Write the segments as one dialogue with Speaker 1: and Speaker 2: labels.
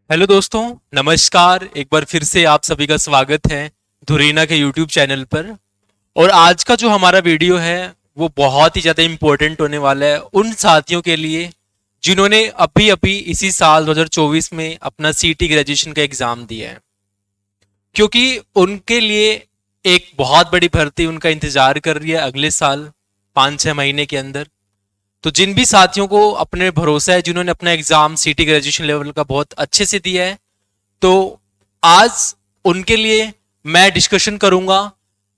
Speaker 1: Hello दोस्तों, नमस्कार। एक बार फिर से आप सभी का स्वागत है धुरीना के यूट्यूब चैनल पर। और आज का जो हमारा वीडियो है वो बहुत ही ज़्यादा इम्पोर्टेंट होने वाला है उन साथियों के लिए जिन्होंने अभी अभी इसी साल 2024 में अपना सीटी ग्रेजुएशन का एग्ज़ाम दिया है, क्योंकि उनके लिए एक बहुत बड़ी भर्ती उनका इंतज़ार कर रही है अगले साल 5-6 महीने के अंदर। तो जिन भी साथियों को अपने भरोसा है, जिन्होंने अपना एग्ज़ाम सीटी ग्रेजुएशन लेवल का बहुत अच्छे से दिया है, तो आज उनके लिए मैं डिस्कशन करूंगा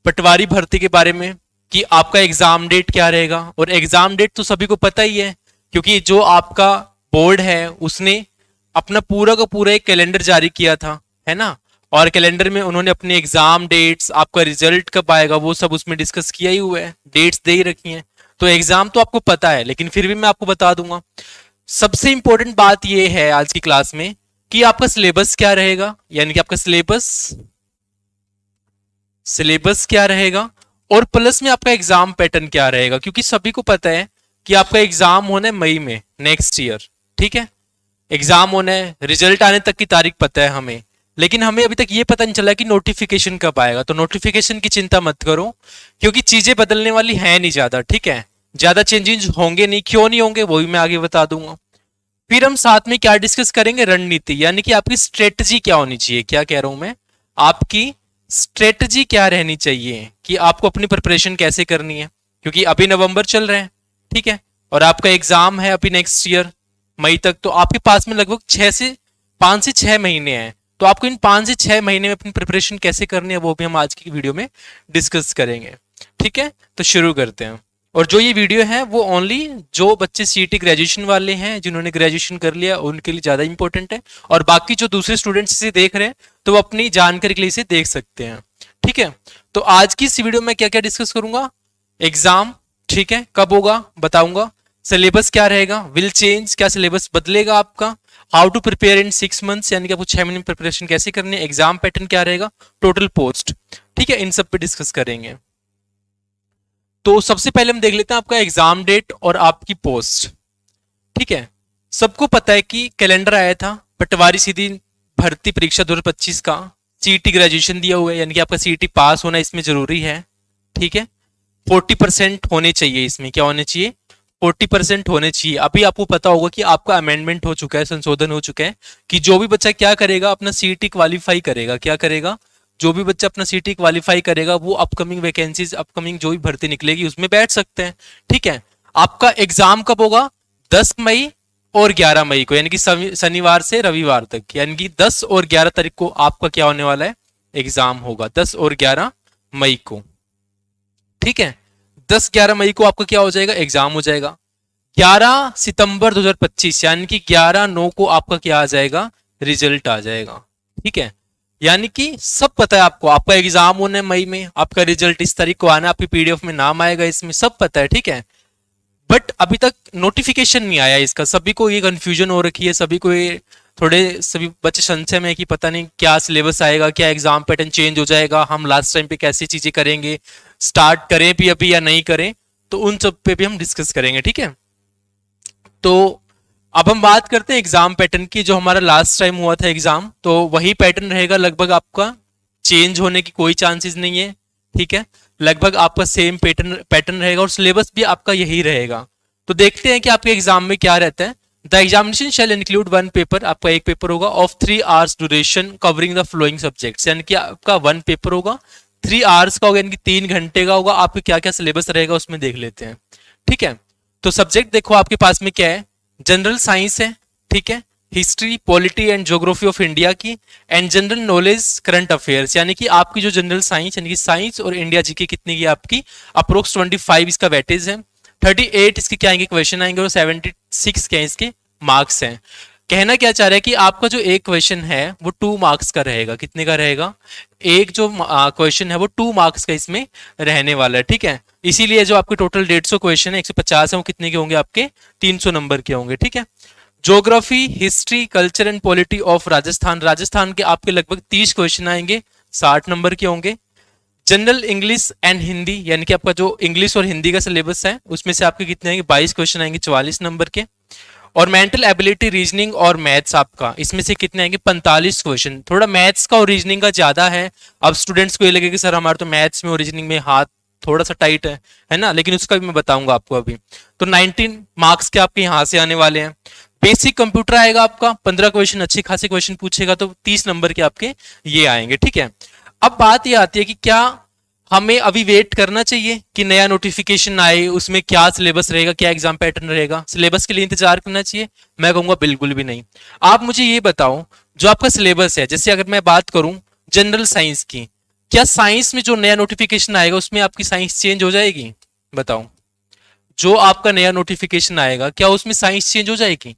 Speaker 1: पटवारी भर्ती के बारे में कि आपका एग्जाम डेट क्या रहेगा। और एग्जाम डेट तो सभी को पता ही है, क्योंकि जो आपका बोर्ड है उसने अपना पूरा का पूरा एक कैलेंडर जारी किया था, है ना। और कैलेंडर में उन्होंने अपने एग्जाम डेट्स, आपका रिजल्ट कब आएगा, वो सब उसमें डिस्कस किया ही हुआ है, डेट्स दे ही रखी हैं। तो एग्जाम तो आपको पता है, लेकिन फिर भी मैं आपको बता दूंगा। सबसे इंपॉर्टेंट बात यह है आज की क्लास में कि आपका सिलेबस क्या रहेगा, यानी कि आपका सिलेबस सिलेबस क्या रहेगा, और प्लस में आपका एग्जाम पैटर्न क्या रहेगा। क्योंकि सभी को पता है कि आपका एग्जाम होना है मई में नेक्स्ट ईयर, ठीक है। एग्जाम होना है, रिजल्ट आने तक की तारीख पता है हमें, लेकिन हमें अभी तक ये पता नहीं चला कि नोटिफिकेशन कब आएगा। तो नोटिफिकेशन की चिंता मत करो, क्योंकि चीजें बदलने वाली है नहीं ज्यादा, ठीक है। ज्यादा चेंजेस होंगे नहीं, क्यों नहीं होंगे वो भी मैं आगे बता दूंगा। फिर हम साथ में क्या डिस्कस करेंगे, रणनीति, यानी कि आपकी स्ट्रेटजी क्या होनी चाहिए। क्या कह रहा हूं मैं, आपकी स्ट्रेटजी क्या रहनी चाहिए कि आपको अपनी प्रिपरेशन कैसे करनी है। क्योंकि अभी नवंबर चल रहे हैं, ठीक है, और आपका एग्जाम है अभी नेक्स्ट ईयर मई तक। तो आपके पास में लगभग 5 से 6 महीने हैं। तो आपको इन 5 से 6 महीने में अपनी प्रिपरेशन कैसे करनी है वो भी हम आज की वीडियो में डिस्कस करेंगे, ठीक है। तो शुरू करते हैं। और जो ये वीडियो है वो ओनली जो बच्चे सीईटी ग्रेजुएशन वाले हैं, जिन्होंने ग्रेजुएशन कर लिया, उनके लिए ज़्यादा इंपॉर्टेंट है। और बाकी जो दूसरे स्टूडेंट्स इसे देख रहे हैं तो वो अपनी जानकारी के लिए इसे देख सकते हैं, ठीक है। तो आज की इस वीडियो में क्या क्या डिस्कस करूंगा, एग्जाम, ठीक है, कब होगा बताऊंगा, सिलेबस क्या रहेगा, विल चेंज, क्या सिलेबस बदलेगा आपका, how to prepare in 6 months, यानी कि आपको 6 महीने में प्रिपरेशन कैसे करनी है, एग्जाम पैटर्न क्या रहेगा, टोटल पोस्ट, ठीक है, इन सब पे डिस्कस करेंगे। तो सबसे पहले हम देख लेते हैं आपका एग्जाम डेट और आपकी पोस्ट, ठीक है। सबको पता है कि कैलेंडर आया था पटवारी सीधी भर्ती परीक्षा 2025 का, सीईटी ग्रेजुएशन दिया हुआ है, यानी कि आपका सीईटी पास होना इसमें जरूरी है, ठीक है। 40% होने चाहिए, इसमें क्या होने चाहिए, 40% होने चाहिए। अभी आपको पता होगा कि आपका अमेंडमेंट हो चुका है, संशोधन हो चुका है कि जो भी बच्चा क्या करेगा, अपना सीईटी क्वालिफाई करेगा, क्या करेगा, जो भी बच्चा अपना सीटी क्वालिफाई करेगा वो अपकमिंग वैकेंसीज, अपकमिंग जो भी भर्ती निकलेगी उसमें बैठ सकते हैं, ठीक है। आपका एग्जाम कब होगा, 10 मई और 11 मई को, यानी कि शनिवार से रविवार तक, यानी कि 10 और 11 तारीख को आपका क्या होने वाला है, एग्जाम होगा 10 और 11 मई को, ठीक है। 10-11 मई को आपका क्या हो जाएगा, एग्जाम हो जाएगा। 11 सितंबर 2025, यानी कि 11/9 को आपका क्या आ जाएगा, रिजल्ट आ जाएगा, ठीक है। यानी कि सब पता है आपको, आपका एग्जाम होना है मई में, आपका रिजल्ट इस तारीख को आना है, आपकी पीडीएफ में नाम आएगा, इसमें सब पता है, ठीक है। बट अभी तक नोटिफिकेशन नहीं आया इसका, सभी को ये कंफ्यूजन हो रखी है, सभी को ये सभी बच्चे संशय में है कि पता नहीं क्या सिलेबस आएगा, क्या एग्जाम पैटर्न चेंज हो जाएगा, हम लास्ट टाइम पे कैसी चीजें करेंगे, स्टार्ट करें भी अभी या नहीं करें। तो उन सब पे भी हम डिस्कस करेंगे, ठीक है। तो अब हम बात करते हैं एग्जाम पैटर्न की। जो हमारा लास्ट टाइम हुआ था एग्जाम, तो वही पैटर्न रहेगा लगभग, आपका चेंज होने की कोई चांसेस नहीं है, ठीक है। लगभग आपका सेम पैटर्न रहेगा और सिलेबस भी आपका यही रहेगा। तो देखते हैं कि आपके एग्जाम में क्या रहता है। The examination shall include one paper, आपका एक पेपर होगा of 3 hours duration covering the flowing subjects, यानी कि आपका वन पेपर होगा 3 आवर्स का होगा, यानी कि 3 घंटे का होगा। आपके क्या क्या सिलेबस रहेगा उसमें देख लेते हैं, ठीक है। तो सब्जेक्ट देखो आपके पास में क्या है, जनरल साइंस है, ठीक है, history, polity and geography of India की, and general knowledge current affairs, यानी कि आपकी जो जनरल साइंस, यानी कि साइंस और इंडिया जीके कितनी की आपकी, अप्रोक्स 25 इसका वेटेज है, 38 इसके क्या आएंगे, क्वेश्चन आएंगे, और 76 क्या इसके मार्क्स हैं। कहना क्या चाह रहा है कि आपका जो एक क्वेश्चन है वो 2 मार्क्स का रहेगा, कितने का रहेगा, एक जो क्वेश्चन है वो 2 मार्क्स का इसमें रहने वाला है, ठीक है। इसीलिए जो आपके टोटल 150 क्वेश्चन है, 150 है, वो कितने के होंगे, आपके 300 नंबर के होंगे, ठीक है। Geography, history, culture and polity of Rajasthan, Rajasthan के आपके लगभग 30 क्वेश्चन आएंगे, 60 नंबर के होंगे। जनरल इंग्लिश एंड हिंदी, यानी कि आपका जो इंग्लिश और हिंदी का सिलेबस है उसमें से आपके कितने आएंगे, 22 क्वेश्चन आएंगे, 44 नंबर के। और मेंटल एबिलिटी, रीजनिंग और मैथ्स आपका इसमें से कितने आएंगे? 45 क्वेश्चन। थोड़ा मैथ्स का और रीजनिंग का ज्यादा है। अब स्टूडेंट्स को ये लगे कि सर हमारे तो मैथ्स में और रीजनिंग में हाथ थोड़ा सा टाइट है ना, लेकिन उसका भी मैं बताऊंगा आपको अभी। तो 19 मार्क्स के आपके यहाँ से आने वाले हैं। बेसिक कंप्यूटर आएगा आपका 15 क्वेश्चन, अच्छे खासे क्वेश्चन पूछेगा तो 30 नंबर के आपके ये आएंगे, ठीक है। अब बात ये आती है कि क्या हमें अभी वेट करना चाहिए कि नया नोटिफिकेशन आए, उसमें क्या सिलेबस रहेगा, क्या एग्जाम पैटर्न रहेगा, सिलेबस के लिए इंतजार करना चाहिए? मैं कहूंगा बिल्कुल भी नहीं। आप मुझे ये बताओ, जो आपका सिलेबस है, जैसे अगर मैं बात करूं जनरल साइंस की, क्या साइंस में जो नया नोटिफिकेशन आएगा उसमें आपकी साइंस चेंज हो जाएगी? बताओ, जो आपका नया नोटिफिकेशन आएगा क्या उसमें साइंस चेंज हो जाएगी?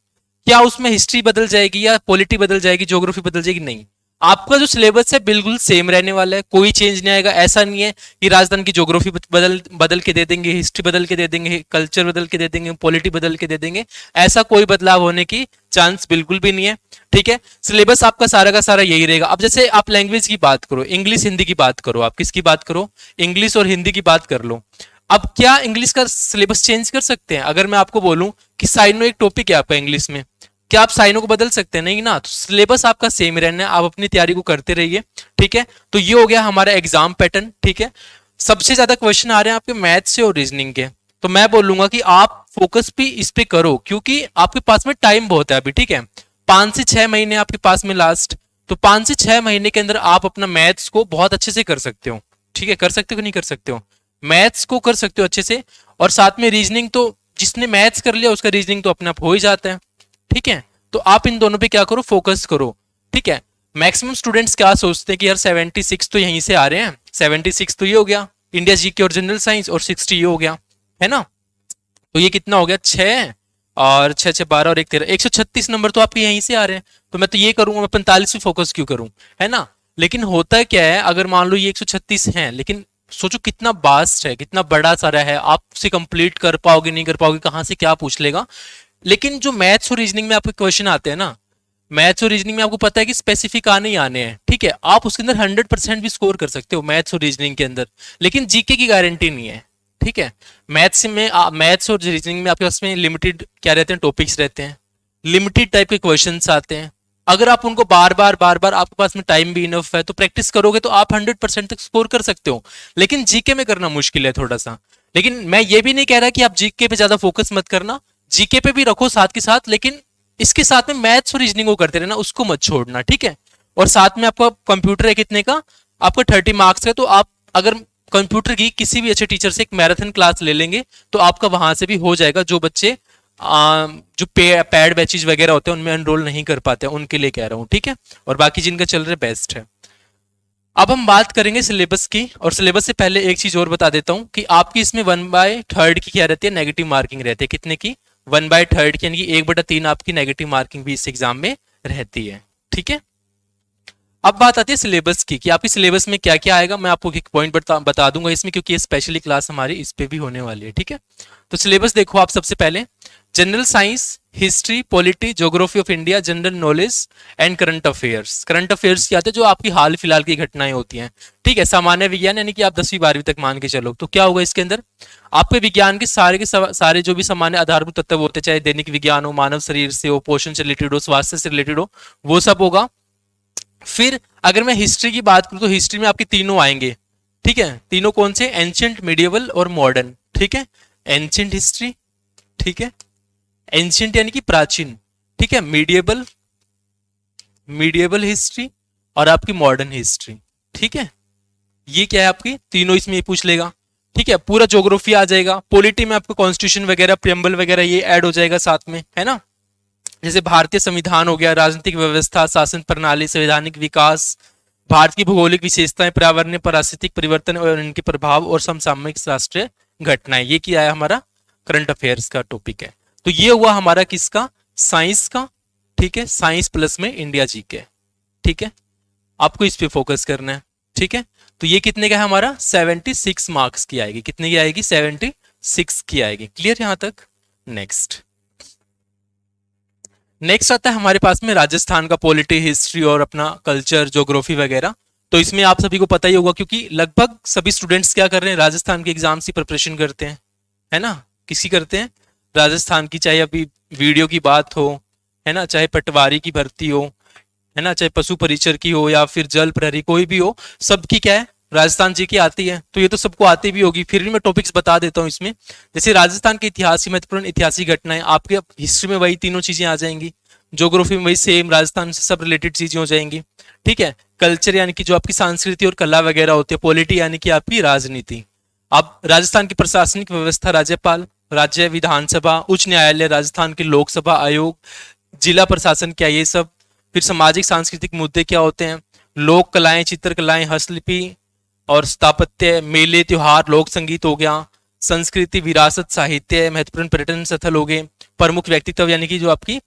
Speaker 1: क्या उसमें हिस्ट्री बदल जाएगी या पॉलिटी बदल जाएगी, ज्योग्राफी बदल जाएगी? नहीं, आपका जो सिलेबस है बिल्कुल सेम रहने वाला है, कोई चेंज नहीं आएगा। ऐसा नहीं है कि राजस्थान की ज्योग्राफी बदल बदल के दे देंगे, हिस्ट्री बदल के दे देंगे, कल्चर बदल के दे देंगे, पॉलिटी बदल के दे देंगे। ऐसा कोई बदलाव होने की चांस बिल्कुल भी नहीं है, ठीक है। सिलेबस आपका सारा का सारा यही रहेगा। अब जैसे आप लैंग्वेज की बात करो, इंग्लिश हिंदी की बात करो, आप किसकी बात करो? इंग्लिश और हिंदी की बात कर लो। अब क्या इंग्लिश का सिलेबस चेंज कर सकते हैं? अगर मैं आपको बोलूं कि साइनो एक टॉपिक है आपका इंग्लिश में, क्या आप साइनो को बदल सकते हैं? नहीं ना, तो सिलेबस आपका सेम रहना है, आप अपनी तैयारी को करते रहिए, ठीक है। तो ये हो गया हमारा एग्जाम पैटर्न, ठीक है। सबसे ज्यादा क्वेश्चन आ रहे हैं आपके मैथ से और रीजनिंग के, तो मैं बोलूंगा कि आप फोकस भी इस पे करो, क्योंकि आपके पास में टाइम बहुत है अभी, ठीक है। 5 से 6 महीने आपके पास में लास्ट, तो 5 से 6 महीने के अंदर आप अपना मैथ्स को बहुत अच्छे से कर सकते हो, ठीक है। कर सकते हो कि नहीं कर सकते हो? मैथ्स को कर सकते हो अच्छे से, और साथ में रीजनिंग तो जिसने मैथ्स कर लिया उसका रीजनिंग तो अपने आप हो ही जाता है, ठीक है। तो आप इन दोनों पे क्या करो, फोकस करो, ठीक है। मैक्सिमम स्टूडेंट्स क्या सोचते हैं कि यार 76 तो यहीं से आ रहे हैं, 76 तो ये हो गया इंडिया जीके और जनरल साइंस, और 60 ये हो गया, है ना। तो ये कितना हो गया? 6 और 6 6 12 और 1 13, 136 नंबर तो आपके यहीं से आ रहे हैं। तो मैं तो ये करूंगा, मैं 45 पे फोकस क्यों करूं, है ना। लेकिन होता क्या है, अगर मान लो ये 136 है, लेकिन सोचो कितना बास्ट है, कितना बड़ा सारा है, आप उसे कंप्लीट कर पाओगे नहीं कर पाओगे, कहां से क्या पूछ लेगा। लेकिन जो मैथ्स और रीजनिंग में आपके क्वेश्चन आते हैं ना, मैथ्स और रीजनिंग में आपको पता है कि स्पेसिफिक आने ही आने हैं, ठीक है। आप उसके अंदर 100% भी स्कोर कर सकते हो मैथ्स और रीजनिंग के अंदर, लेकिन जीके की गारंटी नहीं है, ठीक है। मैथ्स और रीजनिंग में आपके पास में लिमिटेड क्या रहते हैं, टॉपिक्स रहते हैं, लिमिटेड टाइप के क्वेश्चंस आते हैं। अगर आप उनको बार बार आपके पास में टाइम भी इनफ है तो प्रैक्टिस करोगे तो आप 100% तक स्कोर कर सकते हो। लेकिन जीके में करना मुश्किल है थोड़ा सा। लेकिन मैं ये भी नहीं कह रहा कि आप जीके पे ज्यादा फोकस मत करना, जीके पे भी रखो साथ के साथ, लेकिन इसके साथ में मैथ्स और रीजनिंग को करते रहना, उसको मत छोड़ना, ठीक है। और साथ में आपका कंप्यूटर है कितने का? आपका 30 मार्क्स का। तो आप अगर कंप्यूटर की किसी भी अच्छे टीचर से एक मैराथन क्लास ले लेंगे तो आपका वहां से भी हो जाएगा। जो बच्चे जो पैड बैचेज वगैरह होते हैं उनमें एनरोल नहीं कर पाते हैं, उनके लिए कह रहा हूँ, ठीक है। और बाकी जिनका चल रहा है बेस्ट है। अब हम बात करेंगे सिलेबस की, और सिलेबस से पहले एक चीज और बता देता हूं कि आपकी इसमें 1/3 की क्या रहती है, नेगेटिव मार्किंग रहती है। कितने की? 1/3 की, यानी कि 1/3 आपकी नेगेटिव मार्किंग भी इस एग्जाम में रहती है, ठीक है। अब बात आती है सिलेबस की कि आपकी सिलेबस में क्या क्या आएगा। मैं आपको एक पॉइंट बता दूंगा इसमें, क्योंकि ये स्पेशली क्लास हमारी इस पे भी होने वाली है, ठीक है। तो सिलेबस देखो आप, सबसे पहले general science, history, polity, geography of India, general knowledge and current affairs. Current affairs क्या आते हैं? जो आपकी हाल फिलहाल की घटनाएं होती हैं, ठीक है। सामान्य विज्ञान यानी कि आप 10वीं 12वीं तक मान के चलो, तो क्या होगा इसके अंदर? आपके विज्ञान के सारे जो भी सामान्य आधारभूत तत्व होते हैं, चाहे दैनिक विज्ञान हो, मानव शरीर से हो, पोषण से रिलेटेड हो, स्वास्थ्य से रिलेटेड हो, वो सब होगा। फिर अगर मैं हिस्ट्री की बात करूं तो हिस्ट्री में आपके तीनों आएंगे, ठीक है। तीनों कौन से? एंशियंट, मिडिएवल और मॉडर्न, ठीक है। एंशियंट हिस्ट्री, ठीक है। एंशियंट यानी कि प्राचीन, ठीक है। मीडिएबल, मीडिएबल हिस्ट्री और आपकी मॉडर्न हिस्ट्री, ठीक है। ये क्या है आपकी? तीनों इसमें ये पूछ लेगा, ठीक है। पूरा ज्योग्राफी आ जाएगा। पॉलिटी में आपको कॉन्स्टिट्यूशन वगैरह, प्रियम्बल वगैरह ये ऐड हो जाएगा साथ में, है ना। जैसे भारतीय संविधान हो गया, राजनीतिक व्यवस्था, शासन प्रणाली, संवैधानिक विकास, भारत की भौगोलिक विशेषताएं, पर्यावरणीय पारिस्थितिक परिवर्तन और इनके प्रभाव, और समसामयिक राष्ट्रीय घटनाएं। ये क्या है? हमारा करंट अफेयर्स का टॉपिक है। तो ये हुआ हमारा किसका? साइंस का, ठीक है। साइंस प्लस में इंडिया जीके, ठीक है। आपको इस पे फोकस करना है, ठीक है। तो ये कितने का है हमारा? 76 मार्क्स की आएगी। कितने की आएगी? 76 की आएगी। क्लियर यहां तक? नेक्स्ट नेक्स्ट आता है हमारे पास में राजस्थान का पॉलिटी, हिस्ट्री और अपना कल्चर, ज्योग्राफी वगैरह। तो इसमें आप सभी को पता ही होगा, क्योंकि लगभग सभी स्टूडेंट्स क्या कर रहे हैं? राजस्थान के एग्जाम्स की प्रिपरेशन करते हैं, है ना। किसी करते हैं? राजस्थान की, चाहे अभी वीडियो की बात हो, है ना, चाहे पटवारी की भर्ती हो, है ना, चाहे पशु परिचर की हो या फिर जल प्रहरी, कोई भी हो, सबकी क्या है, राजस्थान जी की आती है। तो ये तो सबको आती भी होगी, फिर भी मैं टॉपिक्स बता देता हूँ इसमें। जैसे राजस्थान के इतिहास की महत्वपूर्ण ऐतिहासिक घटनाएं, आपके हिस्ट्री में वही तीनों चीजें आ जाएंगी, ज्योग्राफी में वही सेम राजस्थान से सब रिलेटेड चीजें हो जाएंगी। ठीक है, कल्चर यानी कि जो आपकी संस्कृति और कला वगैरह होती है, पॉलिटी यानी कि आपकी राजनीति। अब राजस्थान की प्रशासनिक व्यवस्था, राज्यपाल, राज्य विधानसभा, उच्च न्यायालय, राजस्थान के लोकसभा आयोग, जिला प्रशासन, क्या ये सब। फिर सामाजिक सांस्कृतिक मुद्दे क्या होते हैं, लोक कलाएं, चित्रकलाएं, हस्तलिपि और स्थापत्य, मेले त्योहार, लोक संगीत हो गया, संस्कृति, विरासत, साहित्य, महत्वपूर्ण पर्यटन स्थल हो गए, प्रमुख व्यक्तित्व यानी कि जो आपकी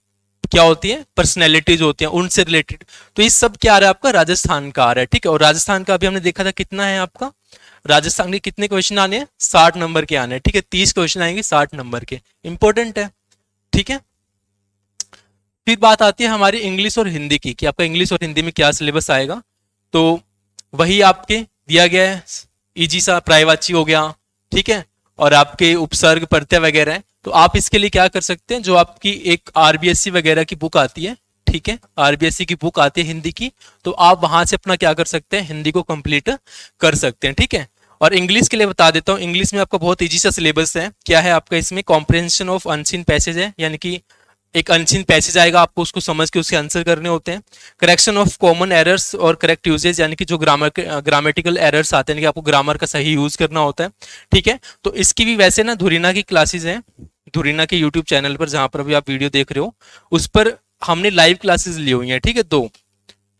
Speaker 1: क्या होती है, पर्सनैलिटीज होती हैं, उनसे रिलेटेड। तो ये सब क्या आ रहा है आपका, राजस्थान का आ रहा है। ठीक है, और राजस्थान का अभी हमने देखा था कितना है आपका, राजस्थान के कितने क्वेश्चन आने हैं, 60 नंबर के आने हैं। ठीक है, 30 क्वेश्चन आएंगे 60 नंबर के, इंपॉर्टेंट है। ठीक है, फिर बात आती है हमारी इंग्लिश और हिंदी की, कि आपका इंग्लिश और हिंदी में क्या सिलेबस आएगा। तो वही आपके दिया गया है, इजी सा प्रायवाची हो गया। ठीक है, और आपके उपसर्ग प्रत्यय वगैरह है। तो आप इसके लिए क्या कर सकते हैं, जो आपकी एक आरबीएससी वगैरह की बुक आती है, ठीक है, आरबीएससी की बुक आती है हिंदी की, तो आप वहां से अपना क्या कर सकते हैं, हिंदी को कंप्लीट कर सकते हैं। ठीक है, और इंग्लिश के लिए बता देता हूँ, इंग्लिश में आपका बहुत इजी सा सिलेबस है। क्या है आपका इसमें, कॉम्प्रिहेंशन ऑफ अनसीन पैसेज है, यानी कि एक अनसीन पैसेज आएगा, आपको उसको समझ के उसके आंसर करने होते हैं। करेक्शन ऑफ कॉमन एरर्स और करेक्ट यूजेज, यानी कि जो ग्रामेटिकल एरर्स आते हैं कि आपको ग्रामर का सही यूज करना होता है। ठीक है, तो इसकी भी वैसे ना धुरीना की क्लासेज हैं, धुरीना के यूट्यूब चैनल पर, जहां पर अभी आप वीडियो देख रहे हो, उस पर हमने लाइव क्लासेस ली हुई हैं। ठीक है, दो,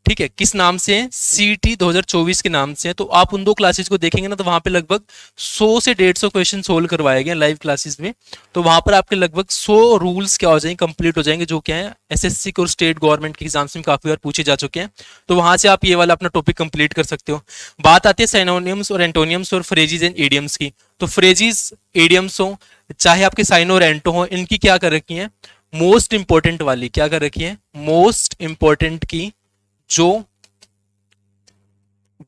Speaker 1: ठीक है, किस नाम से है, सीटी 2024 के नाम से है। तो आप उन दो क्लासेस को देखेंगे ना, तो वहां पे लगभग 100 से 150 क्वेश्चन सोल्व करवाए गए लाइव क्लासेस में। तो वहां पर आपके लगभग 100 रूल्स क्या हो जाएंगे, कंप्लीट हो जाएंगे, जो क्या है एसएससी और स्टेट गवर्नमेंट के एग्जाम्स में काफी बार पूछे जा चुके हैं। तो वहां से आप ये वाला अपना टॉपिक कंप्लीट कर सकते हो। बात आती है साइनोनियम्स और एंटोनियम्स और फ्रेजीज एंड एडियम्स की। तो फ्रेजीज, एडियम्स हो, चाहे आपके साइनो और एंटो हो, इनकी क्या कर रखी है, मोस्ट इंपॉर्टेंट वाली क्या कर रखी है, मोस्ट इंपॉर्टेंट की जो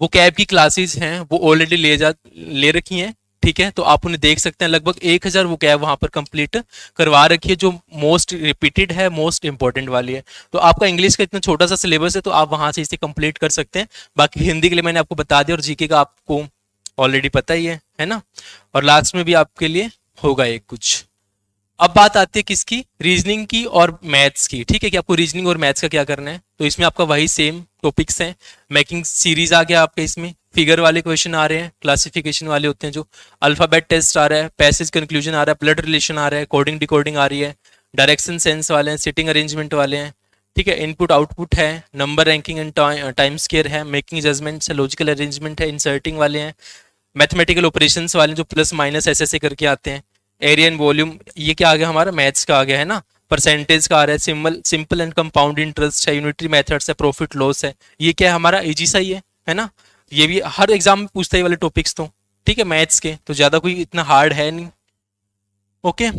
Speaker 1: वो कैब की क्लासेस हैं वो ऑलरेडी ले रखी हैं। ठीक है, तो आप उन्हें देख सकते हैं, लगभग 1000 वो कैब वहां पर कंप्लीट करवा रखी है, जो मोस्ट रिपीटेड है, मोस्ट इंपॉर्टेंट वाली है। तो आपका इंग्लिश का इतना छोटा सा सिलेबस है, तो आप वहां से इसे कंप्लीट कर सकते हैं। बाकी हिंदी के लिए मैंने आपको बता दिया, और जीके का आपको ऑलरेडी पता ही है ना। और लास्ट में भी आपके लिए होगा एक कुछ। अब बात आती है किसकी, रीजनिंग की और मैथ्स की। ठीक है, कि आपको रीजनिंग और मैथ्स का क्या करना है। तो इसमें आपका वही सेम टॉपिक्स हैं। मेकिंग सीरीज आ गया आपके, इसमें फिगर वाले क्वेश्चन आ रहे हैं, क्लासिफिकेशन वाले होते हैं जो, अल्फाबेट टेस्ट आ रहा है, पैसेज कंक्लूजन आ रहा है, ब्लड रिलेशन आ रहा है, कोडिंग डिकोडिंग आ रही है, डायरेक्शन सेंस वाले हैं, सिटिंग अरेंजमेंट वाले हैं। ठीक है, इनपुट आउटपुट है, number ranking and time square है, मेकिंग जजमेंट है, लॉजिकल अरेंजमेंट है, इंसर्टिंग वाले हैं, मैथमेटिकल ऑपरेशंस वाले जो प्लस माइनस ऐसे करके आते हैं, एरिया एंड वॉल्यूम, ये क्या आ गया हमारा, मैथ्स का आ गया है ना, परसेंटेज का आ रहा है, सिंपल एंड कंपाउंड इंटरेस्ट है, यूनिटरी मेथड्स है, प्रॉफिट लॉस है, ये क्या है हमारा इजी सा ही है ना। ये भी हर एग्जाम में पूछते ही वाले टॉपिक्स तो, ठीक है, मैथ्स के तो ज्यादा कोई इतना हार्ड है नहीं। ओके,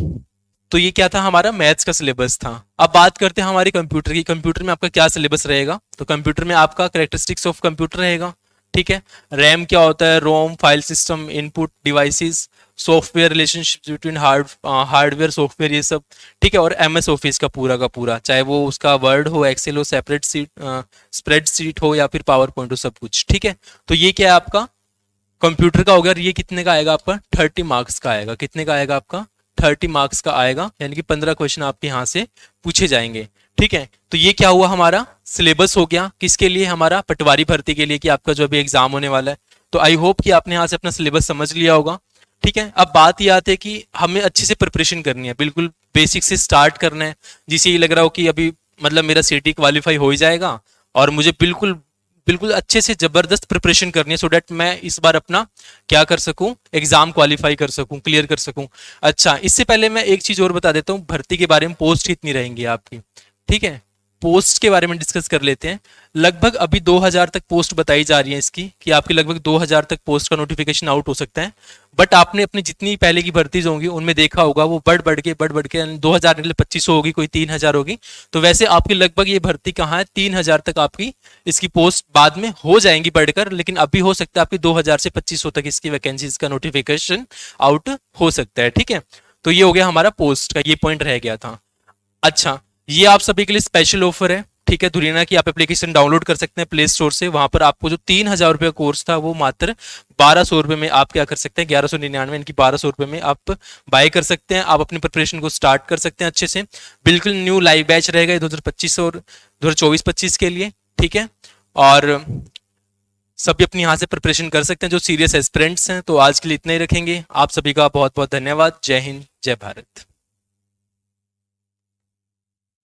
Speaker 1: तो ये क्या था हमारा मैथ्स का सिलेबस था। अब बात करते हैं हमारी कंप्यूटर की। कंप्यूटर में आपका क्या सिलेबस रहेगा, तो कंप्यूटर में आपका कैरेक्टरिस्टिक्स ऑफ कंप्यूटर रहेगा। ठीक है, रैम क्या होता है, ROM, file system, input devices, software, relationship between hardware software, ये सब। ठीक है, और एमएस ऑफिस का पूरा, चाहे वो उसका वर्ड हो, एक्सेल हो, सेपरेट सीट, स्प्रेड सीट हो, या फिर पावर पॉइंट हो, सब कुछ। ठीक है, तो ये क्या है आपका कंप्यूटर का हो गया। ये कितने का आएगा आपका, 30 मार्क्स का आएगा। कितने का आएगा आपका, 30 मार्क्स का आएगा, यानी कि 15 क्वेश्चन आपके यहाँ से पूछे जाएंगे। ठीक है, तो ये क्या हुआ हमारा सिलेबस हो गया, किसके लिए, हमारा पटवारी भर्ती के लिए, कि आपका जो अभी एग्जाम होने वाला है। तो आई होप कि आपने यहाँ से अपना सिलेबस समझ लिया होगा। ठीक है, अब बात ये आती है कि हमें अच्छे से प्रिपरेशन करनी है, बिल्कुल बेसिक से स्टार्ट करना है। जिसे ये लग रहा हो कि अभी मतलब मेरा सीटी क्वालिफाई हो ही जाएगा, और मुझे बिल्कुल बिल्कुल अच्छे से जबरदस्त प्रिपरेशन करनी है, सो डैट मैं इस बार अपना क्या कर सकूं, एग्जाम क्वालिफाई कर सकूं, क्लियर कर सकूं। अच्छा, इससे पहले मैं एक चीज और बता देता हूं, भर्ती के बारे में, पोस्ट कितनी रहेंगी आपकी। ठीक है, पोस्ट के बारे में डिस्कस कर लेते हैं। लगभग अभी 2000 तक पोस्ट बताई जा रही है इसकी, कि आपकी लगभग 2000 तक पोस्ट का नोटिफिकेशन आउट हो सकता है। बट आपने अपनी जितनी पहले की भर्तीज होंगी उनमें देखा होगा, वो बढ़ बढ़ के 2000 निकले 2500 होगी, कोई 3000 होगी। तो वैसे आपकी लगभग ये भर्ती कहाँ है, 3000 तक आपकी इसकी पोस्ट बाद में हो जाएंगी बढ़कर, लेकिन अभी हो सकता है आपकी 2000 से 2500 तक इसकी वैकेंसीज का नोटिफिकेशन आउट हो सकता है। ठीक है, तो ये हो गया हमारा पोस्ट का, ये पॉइंट रह गया था। अच्छा, ये आप सभी के लिए स्पेशल ऑफर है, ठीक है। धुरीना की आप एप्लीकेशन डाउनलोड कर सकते हैं प्ले स्टोर से, वहां पर आपको जो 3,000 रुपये का कोर्स था वो मात्र 1,200 रुपये में आप क्या कर सकते हैं, 1,199 इनकी 1,200 रुपये में आप बाय कर सकते हैं। आप अपनी प्रिपरेशन को स्टार्ट कर सकते हैं अच्छे से। बिल्कुल न्यू लाइव बैच रहेगा 2025 और 2024-25 के लिए, ठीक है। और सभी अपनी यहाँ से प्रिपरेशन कर सकते हैं जो सीरियस एस्पिरेंट्स हैं। तो आज के लिए इतना ही रखेंगे। आप सभी का बहुत बहुत धन्यवाद। जय हिंद, जय भारत।